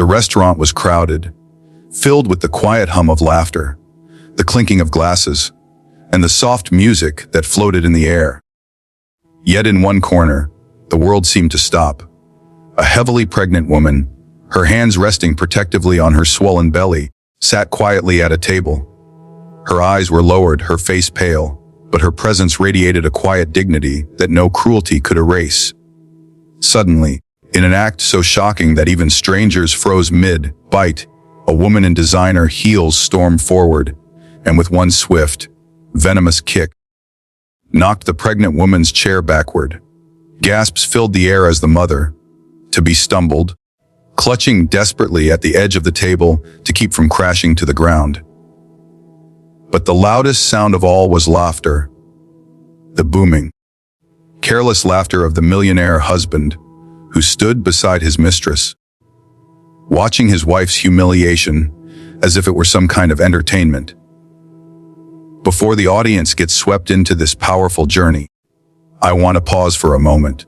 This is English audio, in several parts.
The restaurant was crowded, filled with the quiet hum of laughter, the clinking of glasses, and the soft music that floated in the air. Yet in one corner, the world seemed to stop. A heavily pregnant woman, her hands resting protectively on her swollen belly, sat quietly at a table. Her eyes were lowered, her face pale, but her presence radiated a quiet dignity that no cruelty could erase. Suddenly, in an act so shocking that even strangers froze mid-bite, a woman in designer heels stormed forward, and with one swift, venomous kick, knocked the pregnant woman's chair backward. Gasps filled the air as the mother, to be stumbled, clutching desperately at the edge of the table to keep from crashing to the ground. But the loudest sound of all was laughter. The booming, careless laughter of the millionaire husband, who stood beside his mistress, watching his wife's humiliation as if it were some kind of entertainment. Before the audience gets swept into this powerful journey, I want to pause for a moment.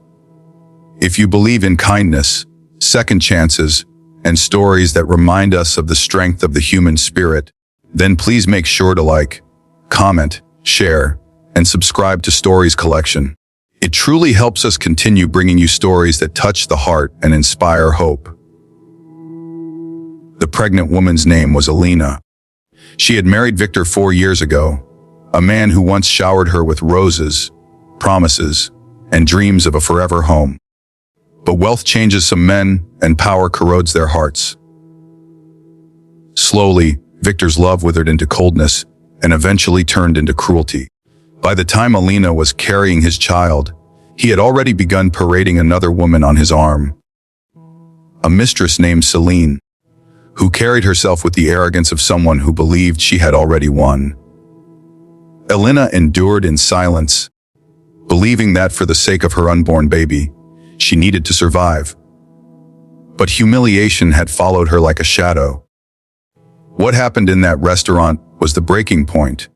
If you believe in kindness, second chances, and stories that remind us of the strength of the human spirit, then please make sure to like, comment, share, and subscribe to Stories Collection. It truly helps us continue bringing you stories that touch the heart and inspire hope. The pregnant woman's name was Alina. She had married Victor 4 years ago, a man who once showered her with roses, promises, and dreams of a forever home. But wealth changes some men, and power corrodes their hearts. Slowly, Victor's love withered into coldness and eventually turned into cruelty. By the time Alina was carrying his child, he had already begun parading another woman on his arm. A mistress named Celine, who carried herself with the arrogance of someone who believed she had already won. Alina endured in silence, believing that for the sake of her unborn baby, she needed to survive. But humiliation had followed her like a shadow. What happened in that restaurant was the breaking point.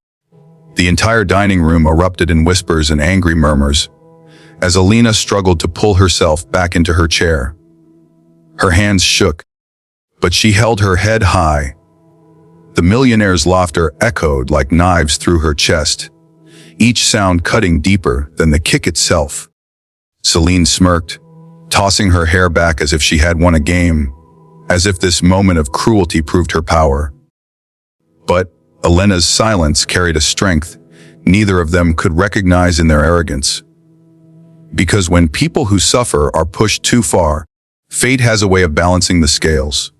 The entire dining room erupted in whispers and angry murmurs, as Alina struggled to pull herself back into her chair. Her hands shook, but she held her head high. The millionaire's laughter echoed like knives through her chest, each sound cutting deeper than the kick itself. Celine smirked, tossing her hair back as if she had won a game, as if this moment of cruelty proved her power. But Alina's silence carried a strength neither of them could recognize in their arrogance. Because when people who suffer are pushed too far, fate has a way of balancing the scales.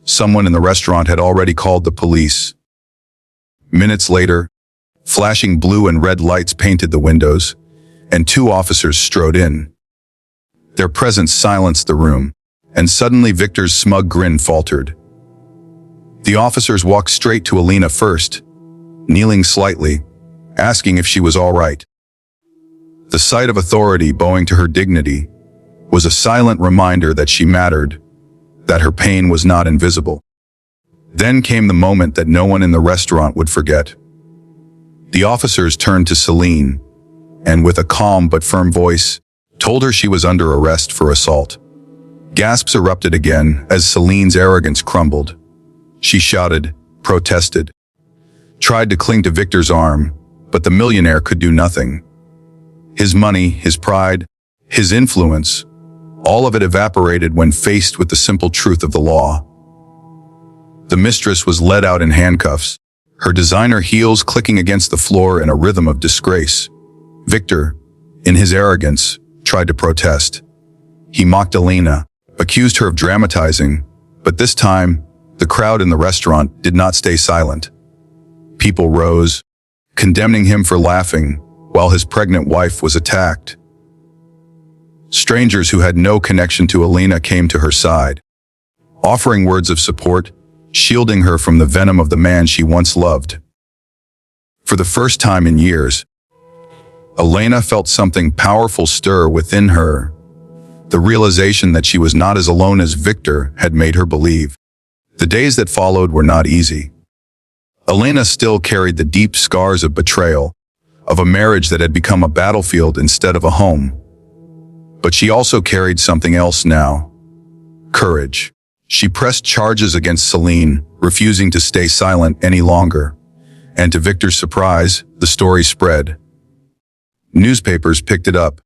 Someone in the restaurant had already called the police. Minutes later, flashing blue and red lights painted the windows, and 2 officers strode in. Their presence silenced the room, and suddenly Victor's smug grin faltered. The officers walked straight to Alina first, kneeling slightly, asking if she was all right. The sight of authority bowing to her dignity was a silent reminder that she mattered, that her pain was not invisible. Then came the moment that no one in the restaurant would forget. The officers turned to Celine, and with a calm but firm voice, told her she was under arrest for assault. Gasps erupted again as Celine's arrogance crumbled. She shouted, protested, tried to cling to Victor's arm, but the millionaire could do nothing. His money, his pride, his influence, all of it evaporated when faced with the simple truth of the law. The mistress was led out in handcuffs, her designer heels clicking against the floor in a rhythm of disgrace. Victor, in his arrogance, tried to protest. He mocked Alina, accused her of dramatizing, but this time, the crowd in the restaurant did not stay silent. People rose, condemning him for laughing, while his pregnant wife was attacked. Strangers who had no connection to Alina came to her side, offering words of support, shielding her from the venom of the man she once loved. For the first time in years, Alina felt something powerful stir within her. The realization that she was not as alone as Victor had made her believe. The days that followed were not easy. Alina still carried the deep scars of betrayal, of a marriage that had become a battlefield instead of a home. But she also carried something else now: courage. She pressed charges against Celine, refusing to stay silent any longer. And to Victor's surprise, the story spread. Newspapers picked it up.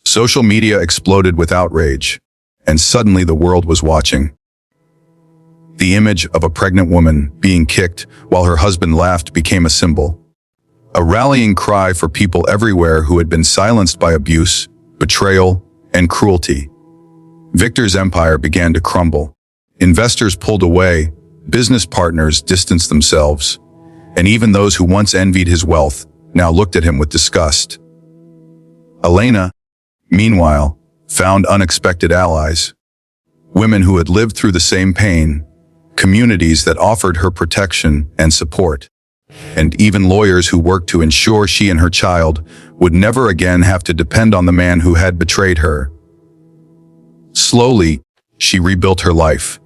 Social media exploded with outrage, and suddenly the world was watching. The image of a pregnant woman being kicked while her husband laughed became a symbol. A rallying cry for people everywhere who had been silenced by abuse, betrayal, and cruelty. Victor's empire began to crumble. Investors pulled away, business partners distanced themselves, and even those who once envied his wealth now looked at him with disgust. Elena, meanwhile, found unexpected allies. Women who had lived through the same pain, communities that offered her protection and support, and even lawyers who worked to ensure she and her child would never again have to depend on the man who had betrayed her. Slowly, she rebuilt her life.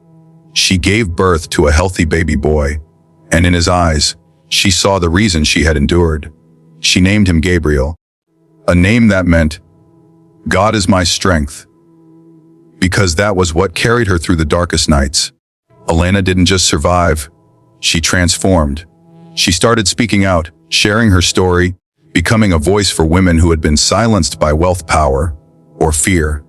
She gave birth to a healthy baby boy, and in his eyes, she saw the reason she had endured. She named him Gabriel, a name that meant, "God is my strength," because that was what carried her through the darkest nights. Elena didn't just survive, she transformed. She started speaking out, sharing her story, becoming a voice for women who had been silenced by wealth, power, or fear.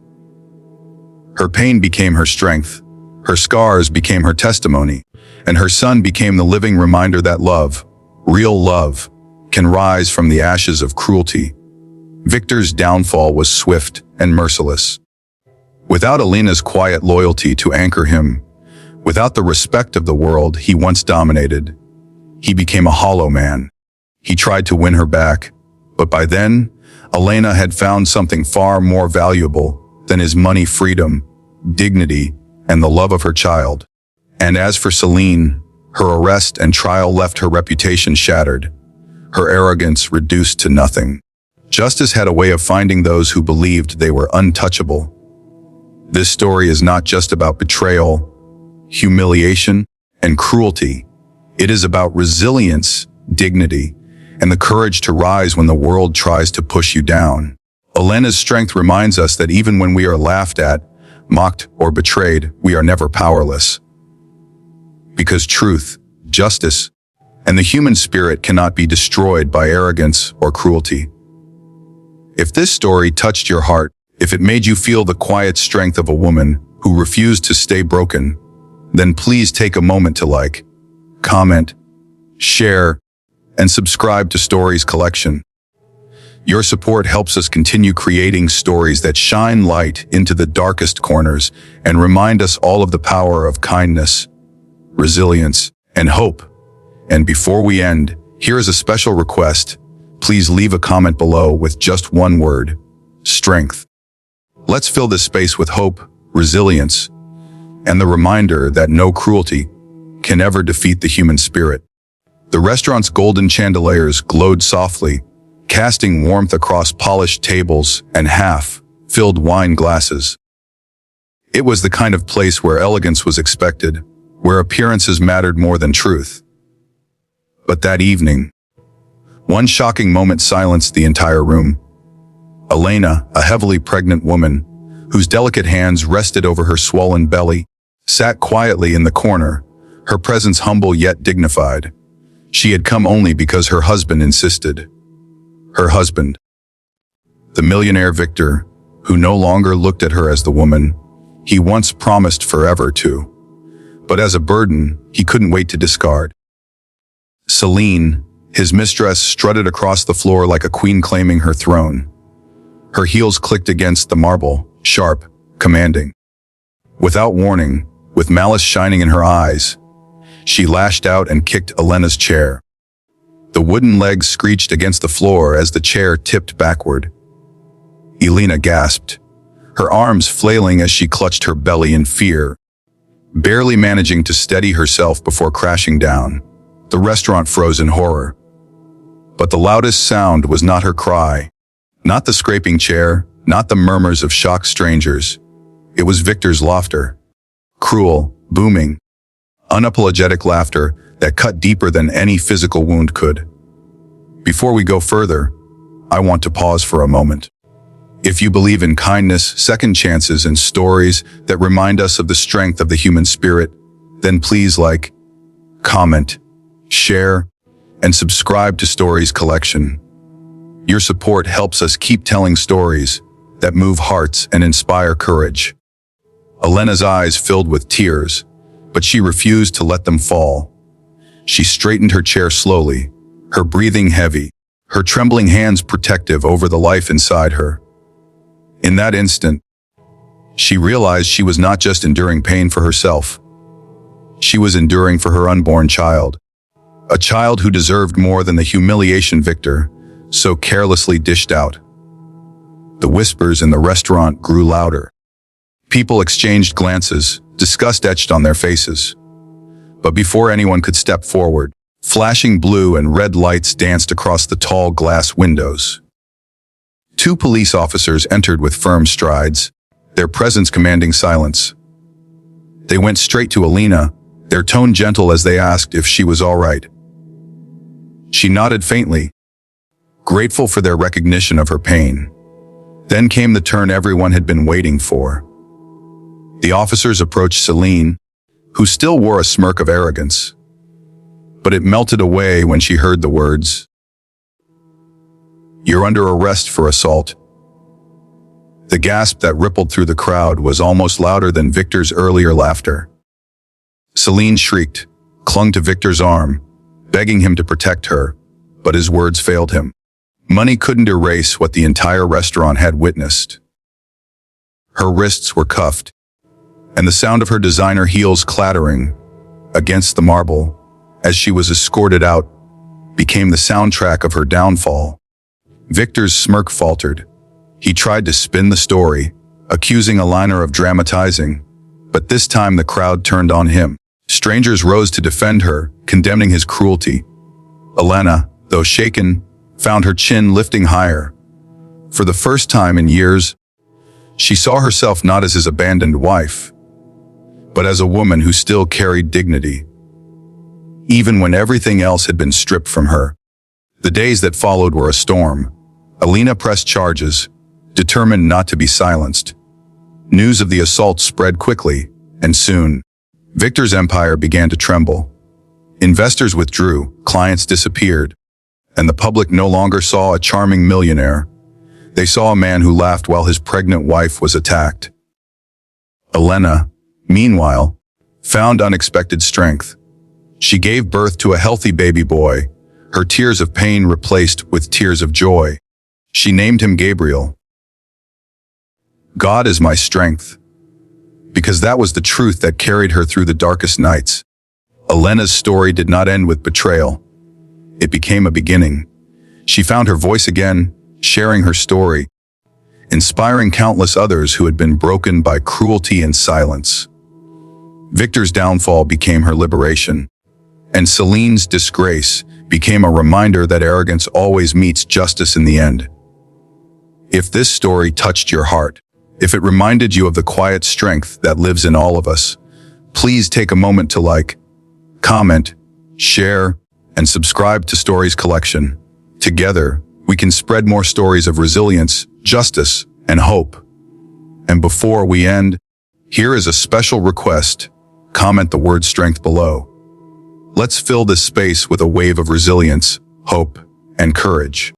Her pain became her strength, her scars became her testimony, and her son became the living reminder that love, real love, can rise from the ashes of cruelty. Victor's downfall was swift and merciless. Without Elena's quiet loyalty to anchor him, without the respect of the world he once dominated, he became a hollow man. He tried to win her back, but by then, Elena had found something far more valuable than his money: freedom, dignity, and the love of her child. And as for Celine, her arrest and trial left her reputation shattered, her arrogance reduced to nothing. Justice had a way of finding those who believed they were untouchable. This story is not just about betrayal, humiliation, and cruelty. It is about resilience, dignity, and the courage to rise when the world tries to push you down. Elena's strength reminds us that even when we are laughed at, mocked, or betrayed, we are never powerless. Because truth, justice, and the human spirit cannot be destroyed by arrogance or cruelty. If this story touched your heart, if it made you feel the quiet strength of a woman who refused to stay broken, then please take a moment to like, comment, share, and subscribe to Stories Collection. Your support helps us continue creating stories that shine light into the darkest corners and remind us all of the power of kindness, resilience, and hope. And before we end, here is a special request. Please leave a comment below with just one word: strength. Let's fill this space with hope, resilience, and the reminder that no cruelty can ever defeat the human spirit. The restaurant's golden chandeliers glowed softly, casting warmth across polished tables and half-filled wine glasses. It was the kind of place where elegance was expected, where appearances mattered more than truth. But that evening, one shocking moment silenced the entire room. Elena, a heavily pregnant woman, whose delicate hands rested over her swollen belly, sat quietly in the corner, her presence humble yet dignified. She had come only because her husband insisted. Her husband, the millionaire Victor, who no longer looked at her as the woman he once promised forever to, but as a burden he couldn't wait to discard. Celine, his mistress, strutted across the floor like a queen claiming her throne. Her heels clicked against the marble, sharp, commanding. Without warning, with malice shining in her eyes, she lashed out and kicked Elena's chair. The wooden legs screeched against the floor as the chair tipped backward. Elena gasped, her arms flailing as she clutched her belly in fear, barely managing to steady herself before crashing down. The restaurant froze in horror. But the loudest sound was not her cry, not the scraping chair, not the murmurs of shocked strangers. It was Victor's laughter. Cruel, booming, unapologetic laughter that cut deeper than any physical wound could. Before we go further, I want to pause for a moment. If you believe in kindness, second chances, and stories that remind us of the strength of the human spirit, then please like, comment, share, and subscribe to Stories Collection. Your support helps us keep telling stories that move hearts and inspire courage. Elena's eyes filled with tears, but she refused to let them fall. She straightened her chair slowly, her breathing heavy, her trembling hands protective over the life inside her. In that instant, she realized she was not just enduring pain for herself. She was enduring for her unborn child, a child who deserved more than the humiliation Victor so carelessly dished out. The whispers in the restaurant grew louder. People exchanged glances, disgust etched on their faces. But before anyone could step forward, flashing blue and red lights danced across the tall glass windows. Two police officers entered with firm strides, their presence commanding silence. They went straight to Alina, their tone gentle as they asked if she was all right. She nodded faintly, grateful for their recognition of her pain. Then came the turn everyone had been waiting for. The officers approached Celine, who still wore a smirk of arrogance. But it melted away when she heard the words, "You're under arrest for assault." The gasp that rippled through the crowd was almost louder than Victor's earlier laughter. Celine shrieked, clung to Victor's arm, begging him to protect her, but his words failed him. Money couldn't erase what the entire restaurant had witnessed. Her wrists were cuffed, and the sound of her designer heels clattering against the marble as she was escorted out became the soundtrack of her downfall. Victor's smirk faltered. He tried to spin the story, accusing Alina of dramatizing, but this time the crowd turned on him. Strangers rose to defend her, condemning his cruelty. Alina, though shaken, found her chin lifting higher. For the first time in years, she saw herself not as his abandoned wife, but as a woman who still carried dignity, even when everything else had been stripped from her. The days that followed were a storm. Alina pressed charges, determined not to be silenced. News of the assault spread quickly, and soon, Victor's empire began to tremble. Investors withdrew, clients disappeared, and the public no longer saw a charming millionaire. They saw a man who laughed while his pregnant wife was attacked. Alina, meanwhile, found unexpected strength. She gave birth to a healthy baby boy, her tears of pain replaced with tears of joy. She named him Gabriel. God is my strength, because that was the truth that carried her through the darkest nights. Alina's story did not end with betrayal. It became a beginning. She found her voice again, sharing her story, inspiring countless others who had been broken by cruelty and silence. Victor's downfall became her liberation, and Celine's disgrace became a reminder that arrogance always meets justice in the end. If this story touched your heart, if it reminded you of the quiet strength that lives in all of us, please take a moment to like, comment, share, and subscribe to Stories Collection. Together, we can spread more stories of resilience, justice, and hope. And before we end, here is a special request. Comment the word strength below. Let's fill this space with a wave of resilience, hope, and courage.